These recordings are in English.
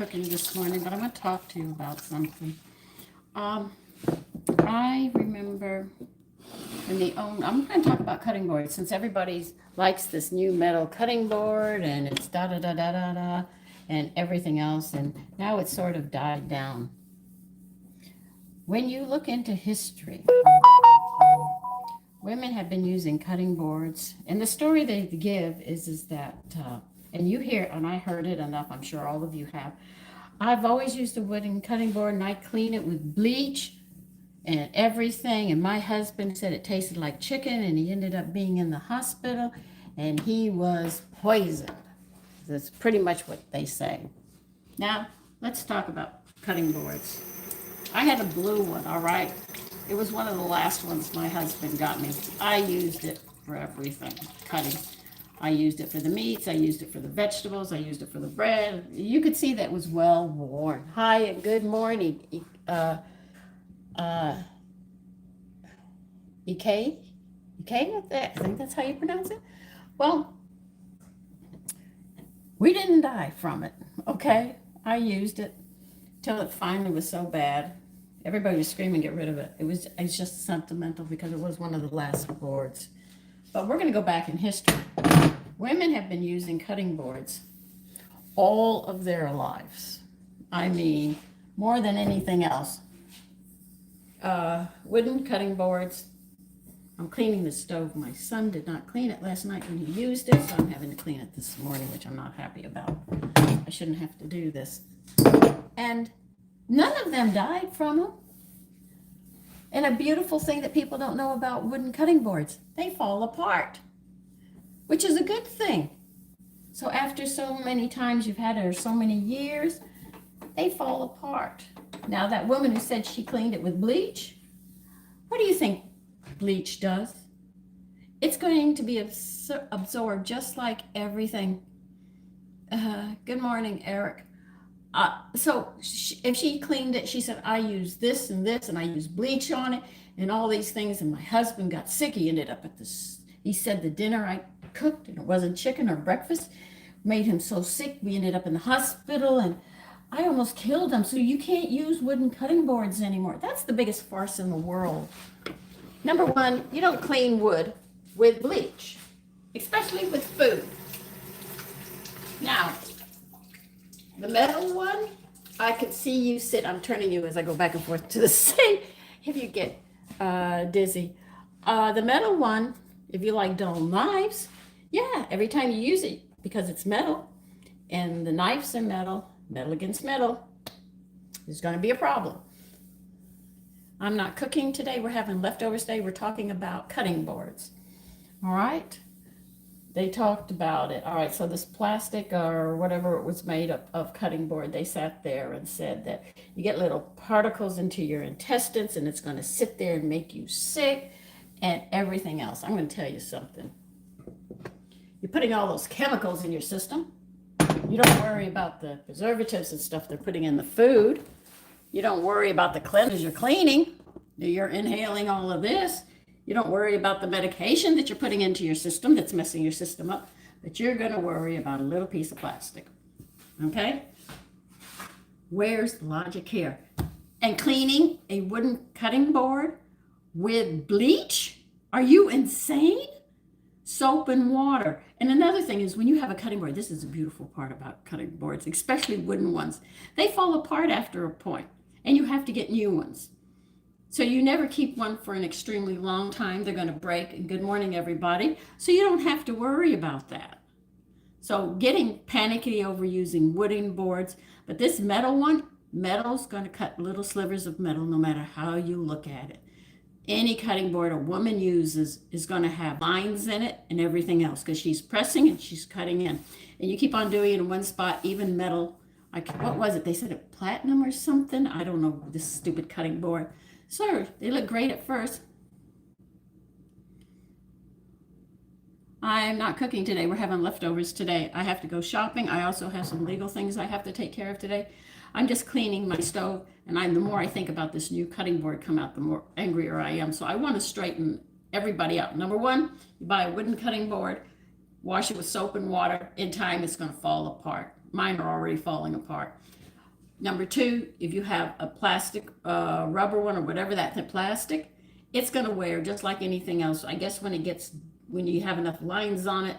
Cooking this morning, but I'm going to talk to you about something. Um, I remember I'm going to talk about cutting boards since everybody likes this new metal cutting board and it's da da da da da da and everything else, and now it's sort of died down. When you look into history, women have been using cutting boards, and the story they give is that, and you hear, and I heard it enough, I'm sure all of you have. I've always used a wooden cutting board, and I clean it with bleach and everything. And my husband said it tasted like chicken, and he ended up being in the hospital, and he was poisoned. That's pretty much what they say. Now, let's talk about cutting boards. I had a blue one, all right? It was one of the last ones my husband got me. I used it for everything, cutting. I used it for the meats, I used it for the vegetables, I used it for the bread. You could see that was well worn. Hi and good morning. Ike? I think that's how you pronounce it. Well, we didn't die from it, okay? I used it till it finally was so bad. Everybody was screaming, get rid of it. It's just sentimental because it was one of the last boards. But we're going to go back in history. Women have been using cutting boards all of their lives. I mean, more than anything else. Wooden cutting boards. I'm cleaning the stove. My son did not clean it last night when he used it, so I'm having to clean it this morning, which I'm not happy about. I shouldn't have to do this. And none of them died from them. And a beautiful thing that people don't know about wooden cutting boards, they fall apart, which is a good thing. So after so many times you've had it, or so many years, they fall apart. Now that woman who said she cleaned it with bleach, what do you think bleach does? It's going to be absorbed just like everything. Good morning, Eric. If she cleaned it, she said, I use this, and I use bleach on it, and all these things, and my husband got sick. He ended up he said the dinner I cooked, and it wasn't chicken or breakfast, made him so sick, we ended up in the hospital, and I almost killed him. So you can't use wooden cutting boards anymore. That's the biggest farce in the world. Number one, you don't clean wood with bleach, especially with food. Now, the metal one, I could see you sit. I'm turning you as I go back and forth to the sink if you get dizzy. The metal one, if you like dull knives, yeah, every time you use it, because it's metal, and the knives are metal against metal, there's going to be a problem. I'm not cooking today. We're having leftovers today. We're talking about cutting boards. All right? They talked about it. All right, so this plastic or whatever it was made of cutting board, they sat there and said that you get little particles into your intestines and it's going to sit there and make you sick and everything else. I'm going to tell you something. You're putting all those chemicals in your system. You don't worry about the preservatives and stuff they're putting in the food. You don't worry about the cleansers you're cleaning. You're inhaling all of this. You don't worry about the medication that you're putting into your system that's messing your system up, but you're going to worry about a little piece of plastic. Okay? Where's the logic here? And cleaning a wooden cutting board with bleach? Are you insane? Soap and water. And another thing is when you have a cutting board, this is a beautiful part about cutting boards, especially wooden ones. They fall apart after a point, and you have to get new ones. So you never keep one for an extremely long time. They're going to break. And good morning, everybody. So you don't have to worry about that. So getting panicky over using wooden boards, but this metal one, metal's going to cut little slivers of metal no matter how you look at it. Any cutting board a woman uses is going to have lines in it and everything else because she's pressing and she's cutting in. And you keep on doing it in one spot, even metal. What was it? They said it platinum or something. I don't know, this stupid cutting board. Sir, they look great at first. I'm not cooking today. We're having leftovers today. I have to go shopping. I also have some legal things I have to take care of today. I'm just cleaning my stove, and the more I think about this new cutting board come out, the more angrier I am. So I want to straighten everybody out. Number one, you buy a wooden cutting board, wash it with soap and water. In time, it's going to fall apart. Mine are already falling apart. Number two, if you have a plastic, rubber one or whatever that plastic, it's going to wear just like anything else. I guess when you have enough lines on it,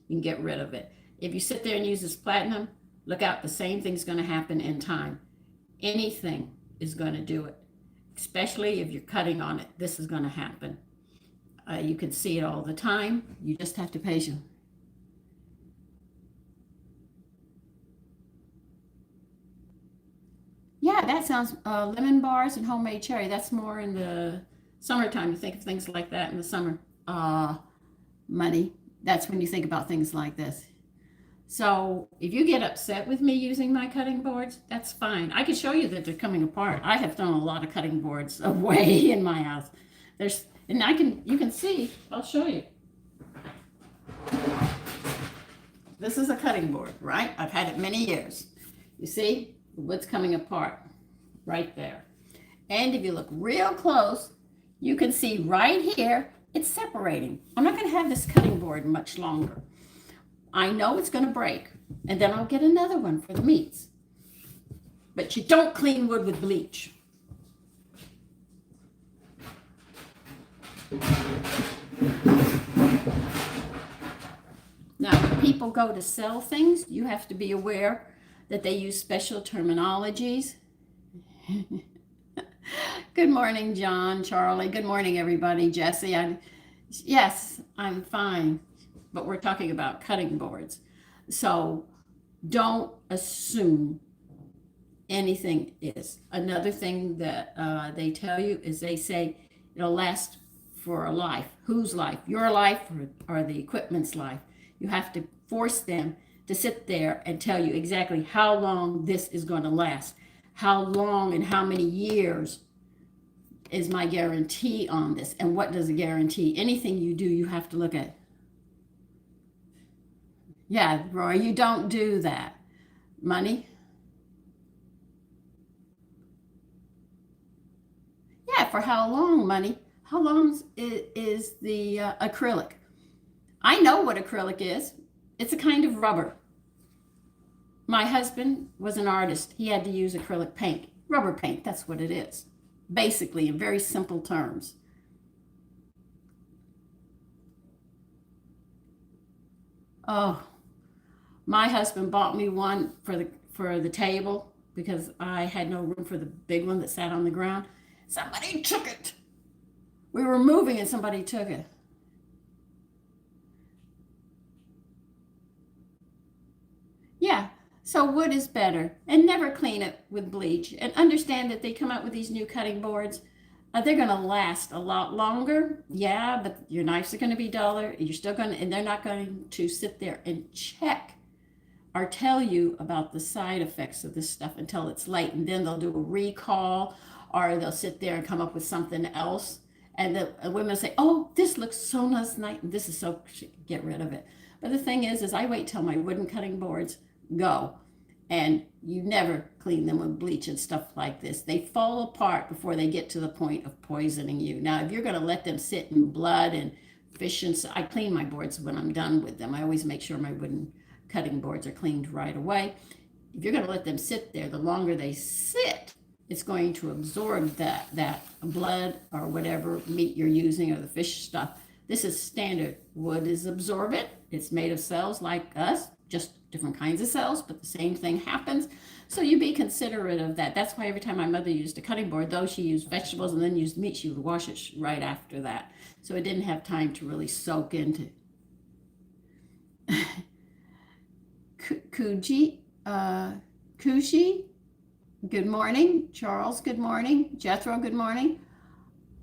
you can get rid of it. If you sit there and use this platinum, look out, the same thing's going to happen in time. Anything is going to do it, especially if you're cutting on it. This is going to happen. You can see it all the time. You just have to patient. Yeah, that sounds lemon bars and homemade cherry. That's more in the summertime. You think of things like that in the summer. Money. That's when you think about things like this. So if you get upset with me using my cutting boards, that's fine. I can show you that they're coming apart. I have thrown a lot of cutting boards away in my house. And you can see, I'll show you. This is a cutting board, right? I've had it many years. You see, the wood's coming apart right there. And if you look real close, you can see right here, it's separating. I'm not going to have this cutting board much longer. I know it's going to break, and then I'll get another one for the meats. But you don't clean wood with bleach. Now, when people go to sell things, you have to be aware that they use special terminologies. Good morning, John, Charlie. Good morning, everybody. Jesse, yes, I'm fine, but we're talking about cutting boards. So don't assume anything is. Another thing that they tell you is they say it'll last for a life. Whose life? Your life or the equipment's life? You have to force them to sit there and tell you exactly how long this is going to last. How long and how many years is my guarantee on this? And what does a guarantee? Anything you do, you have to look at. Yeah, Roy, you don't do that. Money? Yeah, for how long, money? How long is the acrylic? I know what acrylic is. It's a kind of rubber. My husband was an artist. He had to use acrylic paint. Rubber paint, that's what it is. Basically, in very simple terms. Oh, my husband bought me one for the table because I had no room for the big one that sat on the ground. Somebody took it. We were moving and somebody took it. Yeah, so wood is better. And never clean it with bleach. And understand that they come out with these new cutting boards. They're going to last a lot longer. Yeah, but your knives are going to be duller. You're still going to, and they're not going to sit there and check or tell you about the side effects of this stuff until it's late. And then they'll do a recall or they'll sit there and come up with something else. And the women say, oh, this looks so nice. This is so, get rid of it. But the thing is I wait till my wooden cutting boards go. And you never clean them with bleach and stuff like this. They fall apart before they get to the point of poisoning you. Now, if you're going to let them sit in blood and fish and I clean my boards when I'm done with them. I always make sure my wooden cutting boards are cleaned right away. If you're going to let them sit there, the longer they sit, it's going to absorb that blood or whatever meat you're using or the fish stuff. This is standard. Wood is absorbent. It's made of cells like us, just different kinds of cells, but the same thing happens. So you be considerate of that. That's why every time my mother used a cutting board, though she used vegetables and then used meat, she would wash it right after that. So it didn't have time to really soak into. Kushi, good morning. Charles, good morning. Jethro, good morning.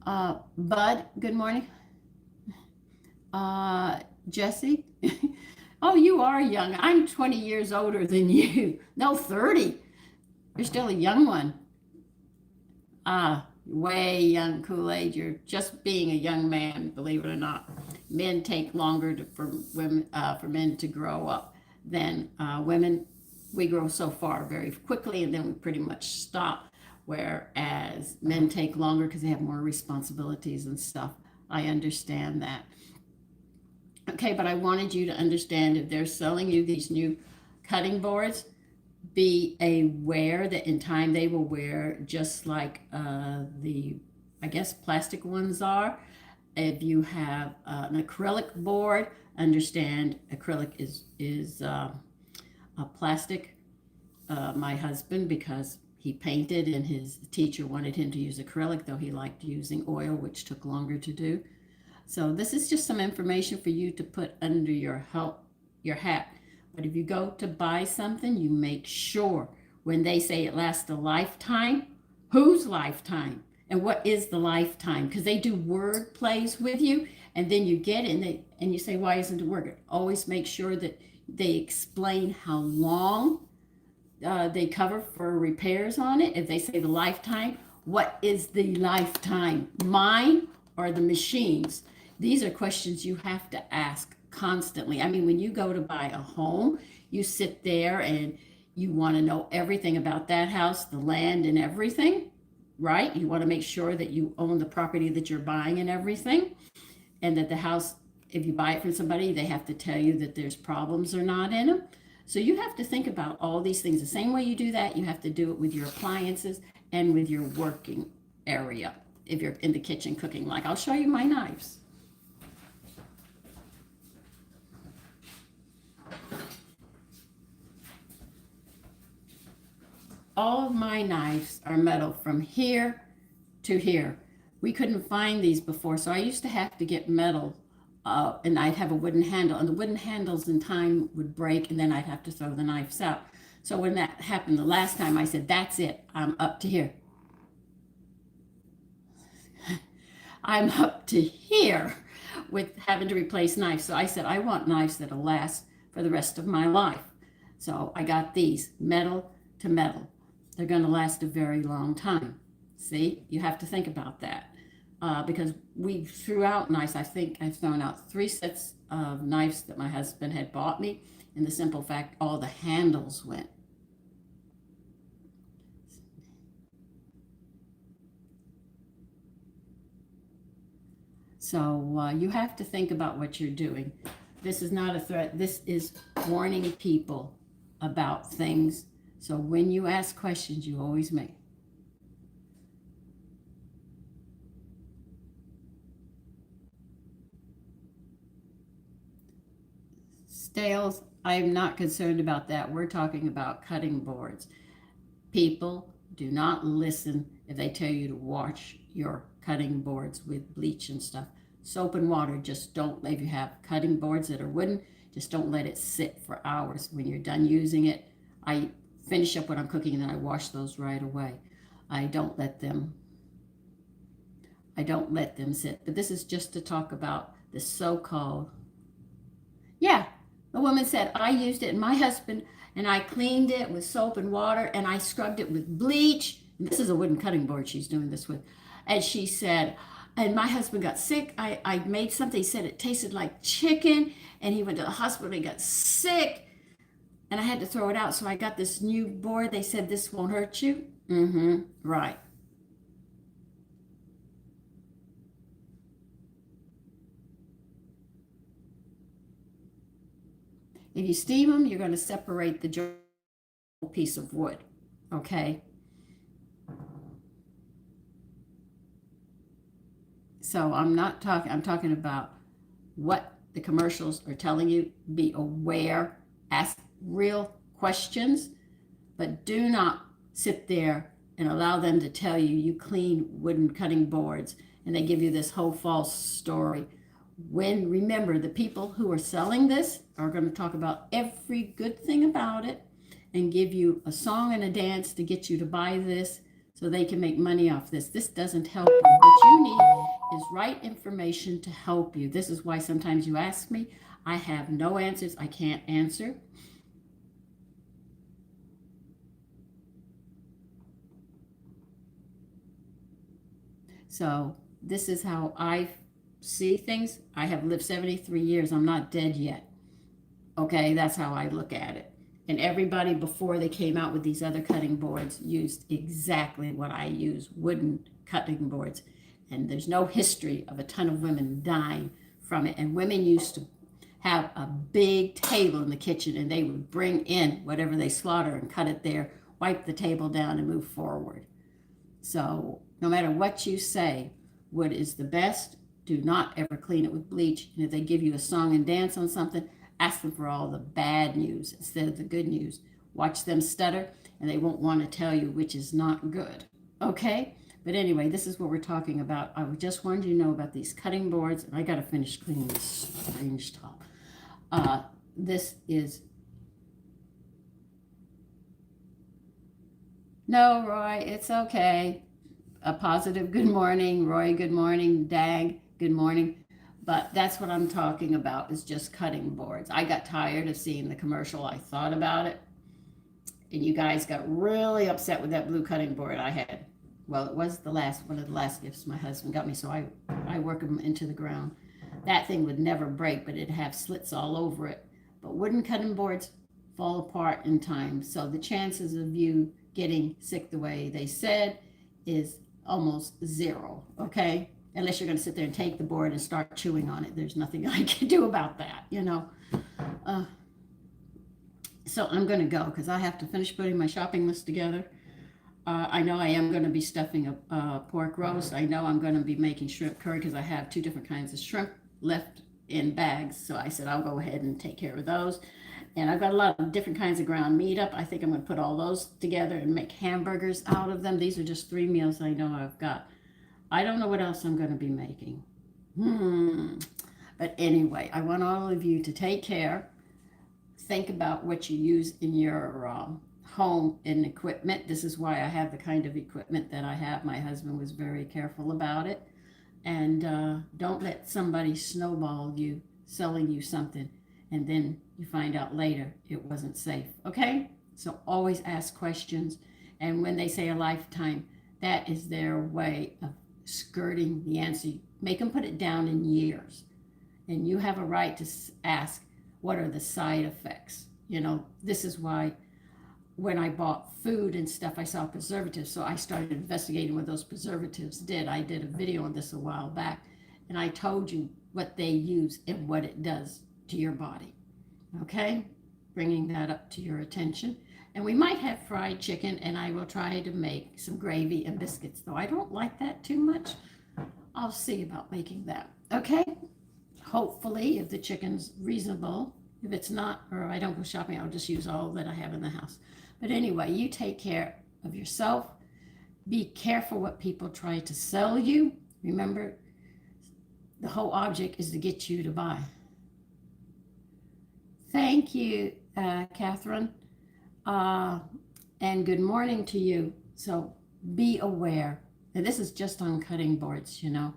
Bud, good morning. Jesse. Oh, you are young. I'm 20 years older than you. No, 30. You're still a young one. Way young Kool-Aid. You're just being a young man, believe it or not. Men take longer for men to grow up than women. We grow so far very quickly, and then we pretty much stop. Whereas men take longer because they have more responsibilities and stuff. I understand that. Okay, but I wanted you to understand if they're selling you these new cutting boards, be aware that in time they will wear just like the, I guess, plastic ones are. If you have an acrylic board, understand acrylic is a plastic. My husband, because he painted and his teacher wanted him to use acrylic, though he liked using oil, which took longer to do. So this is just some information for you to put under your hat. But if you go to buy something, you make sure when they say it lasts a lifetime, whose lifetime? And what is the lifetime? Because they do word plays with you, and then you get it and you say, why isn't it working? Always make sure that they explain how long they cover for repairs on it. If they say the lifetime, what is the lifetime? Mine or the machines? These are questions you have to ask constantly. I mean, when you go to buy a home, you sit there and you want to know everything about that house, the land and everything, right? You want to make sure that you own the property that you're buying and everything, and that the house, if you buy it from somebody, they have to tell you that there's problems or not in them. So you have to think about all these things. The same way you do that, you have to do it with your appliances and with your working area. If you're in the kitchen cooking, like I'll show you my knives. All of my knives are metal from here to here. We couldn't find these before, so I used to have to get metal, and I'd have a wooden handle, and the wooden handles in time would break, and then I'd have to throw the knives out. So when that happened the last time, I said, that's it, I'm up to here. I'm up to here with having to replace knives. So I said, I want knives that'll last for the rest of my life. So I got these, metal to metal. They're going to last a very long time. See, you have to think about that. Because we threw out knives. I think I've thrown out 3 sets of knives that my husband had bought me. In the simple fact, all the handles went. So you have to think about what you're doing. This is not a threat. This is warning people about things. So when you ask questions, you always make. Stales, I'm not concerned about that. We're talking about cutting boards. People do not listen if they tell you to wash your cutting boards with bleach and stuff. Soap and water, just don't, if you have cutting boards that are wooden, just don't let it sit for hours. When you're done using it, I finish up what I'm cooking and then I wash those right away. I don't let them sit. But this is just to talk about the so-called, yeah, the woman said, I used it and my husband, and I cleaned it with soap and water and I scrubbed it with bleach. And this is a wooden cutting board she's doing this with. And she said, and my husband got sick. I made something, he said it tasted like chicken, and he went to the hospital and he got sick. And I had to throw it out. So I got this new board. They said, this won't hurt you. Right. If you steam them, you're going to separate the piece of wood. Okay. So I'm talking about what the commercials are telling you. Be aware, ask real questions, but do not sit there and allow them to tell you you clean wooden cutting boards and they give you this whole false story. When, remember, the people who are selling this are going to talk about every good thing about it and give you a song and a dance to get you to buy this so they can make money off this. This doesn't help you. What you need is right information to help you. This is why sometimes you ask me, I have no answers. I can't answer. So this is how I see things. I have lived 73 years. I'm not dead yet. Okay, that's how I look at it. And everybody before they came out with these other cutting boards used exactly what I use, wooden cutting boards. And there's no history of a ton of women dying from it. And women used to have a big table in the kitchen, and they would bring in whatever they slaughter and cut it there, wipe the table down, and move forward. So no matter what you say, wood is the best. Do not ever clean it with bleach. And if they give you a song and dance on something, ask them for all the bad news instead of the good news. Watch them stutter, and they won't want to tell you which is not good. Okay? But anyway, this is what we're talking about. I just wanted you to know about these cutting boards. And I got to finish cleaning this strange top. This is... No, Roy, it's okay. A positive good morning. Roy, good morning. Dag, good morning. But that's what I'm talking about, is just cutting boards. I got tired of seeing the commercial. I thought about it. And you guys got really upset with that blue cutting board I had. Well, it was one of the last gifts my husband got me, so I work them into the ground. That thing would never break, but it'd have slits all over it. But wooden cutting boards fall apart in time. So the chances of you getting sick the way they said is almost zero, okay? Unless you're going to sit there and take the board and start chewing on it. There's nothing I can do about that, you know. So I'm going to go because I have to finish putting my shopping list together. I know I am going to be stuffing a pork roast. I know I'm going to be making shrimp curry because I have 2 different kinds of shrimp left in bags. So I said I'll go ahead and take care of those. And I've got a lot of different kinds of ground meat up. I think I'm going to put all those together and make hamburgers out of them. These are just 3 meals I know I've got. I don't know what else I'm going to be making. But anyway, I want all of you to take care. Think about what you use in your home and equipment. This is why I have the kind of equipment that I have. My husband was very careful about it. And don't let somebody snowball you, selling you something, and then you find out later it wasn't safe. Okay? So always ask questions. And when they say a lifetime, that is their way of skirting the answer. Make them put it down in years. And you have a right to ask, what are the side effects? You know, this is why when I bought food and stuff, I saw preservatives. So I started investigating what those preservatives did. I did a video on this a while back, and I told you what they use and what it does to your body. Okay? Bringing that up to your attention. And we might have fried chicken, and I will try to make some gravy and biscuits, though I don't like that too much. I'll see about making that. Okay? Hopefully, if the chicken's reasonable. If it's not, or I don't go shopping, I'll just use all that I have in the house. But anyway, you take care of yourself. Be careful what people try to sell you. Remember, the whole object is to get you to buy. Thank you, Catherine. And good morning to you. So be aware. And this is just on cutting boards, you know.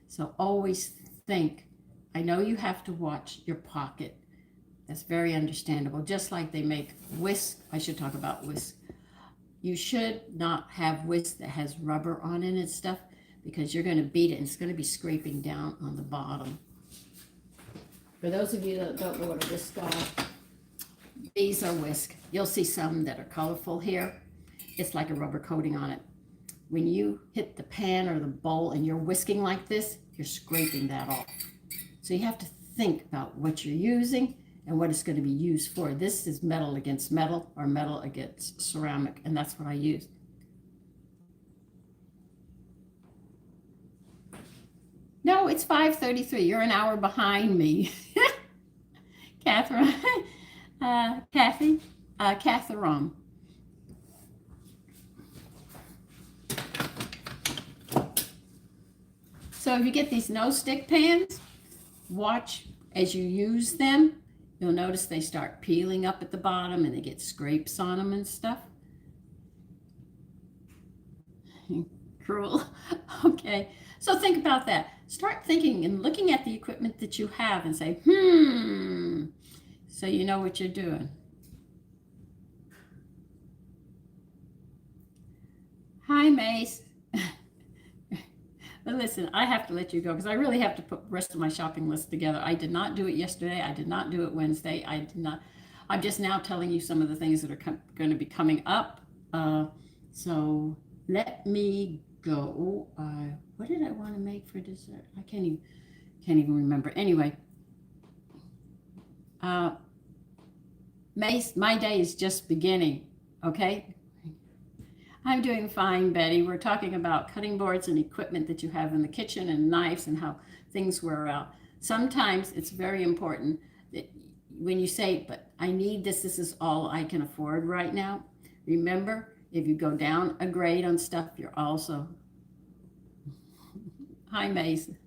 So always think. I know you have to watch your pocket. That's very understandable. Just like they make whisk. I should talk about whisk. You should not have whisk that has rubber on it and stuff, because you're going to beat it and it's going to be scraping down on the bottom. For those of you that don't know what a whisk are, these are whisk. You'll see some that are colorful here. It's like a rubber coating on it. When you hit the pan or the bowl and you're whisking like this, you're scraping that off. So you have to think about what you're using and what it's going to be used for. This is metal against metal or metal against ceramic, and that's what I use. No, it's 5:33. You're an hour behind me. Catherine, Catherine. So if you get these no-stick pans, watch as you use them. You'll notice they start peeling up at the bottom and they get scrapes on them and stuff. Cruel. Okay. So think about that. Start thinking and looking at the equipment that you have and say, so you know what you're doing. Hi, Mace. But listen, I have to let you go because I really have to put the rest of my shopping list together. I did not do it yesterday. I did not do it Wednesday. I'm just now telling you some of the things that are going to be coming up. So let me go. What did I want to make for dessert? I can't even remember. Anyway, Uh, my day is just beginning, okay? I'm doing fine, Betty. We're talking about cutting boards and equipment that you have in the kitchen and knives and how things wear out. Sometimes it's very important that when you say, but I need this, this is all I can afford right now. Remember, if you go down a grade on stuff, you're also, hi, Mason.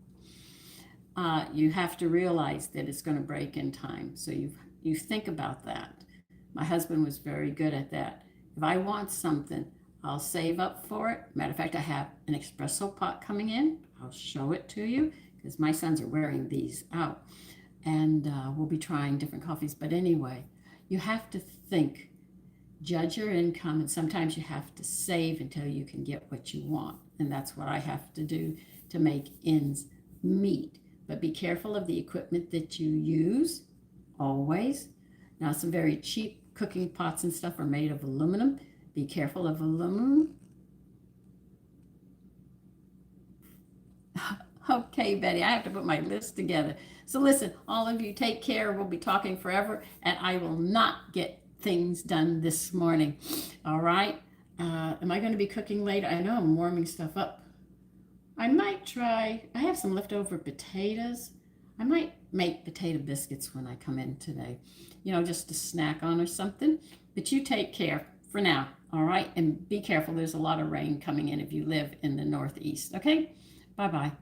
You have to realize that it's going to break in time. So you think about that. My husband was very good at that. If I want something, I'll save up for it. Matter of fact, I have an espresso pot coming in. I'll show it to you because my sons are wearing these out. And we'll be trying different coffees. But anyway, you have to think, judge your income, and sometimes you have to save until you can get what you want. And that's what I have to do to make ends meet. But be careful of the equipment that you use, always. Now, some very cheap cooking pots and stuff are made of aluminum. Be careful of aluminum. Okay, Betty, I have to put my list together. So listen, all of you take care. We'll be talking forever, and I will not get things done this morning. All right? Am I going to be cooking later? I know I'm warming stuff up. I might try, I have some leftover potatoes. I might make potato biscuits when I come in today, just to snack on or something. But you take care for now, all right? And be careful. There's a lot of rain coming in if you live in the Northeast, okay? Bye-bye.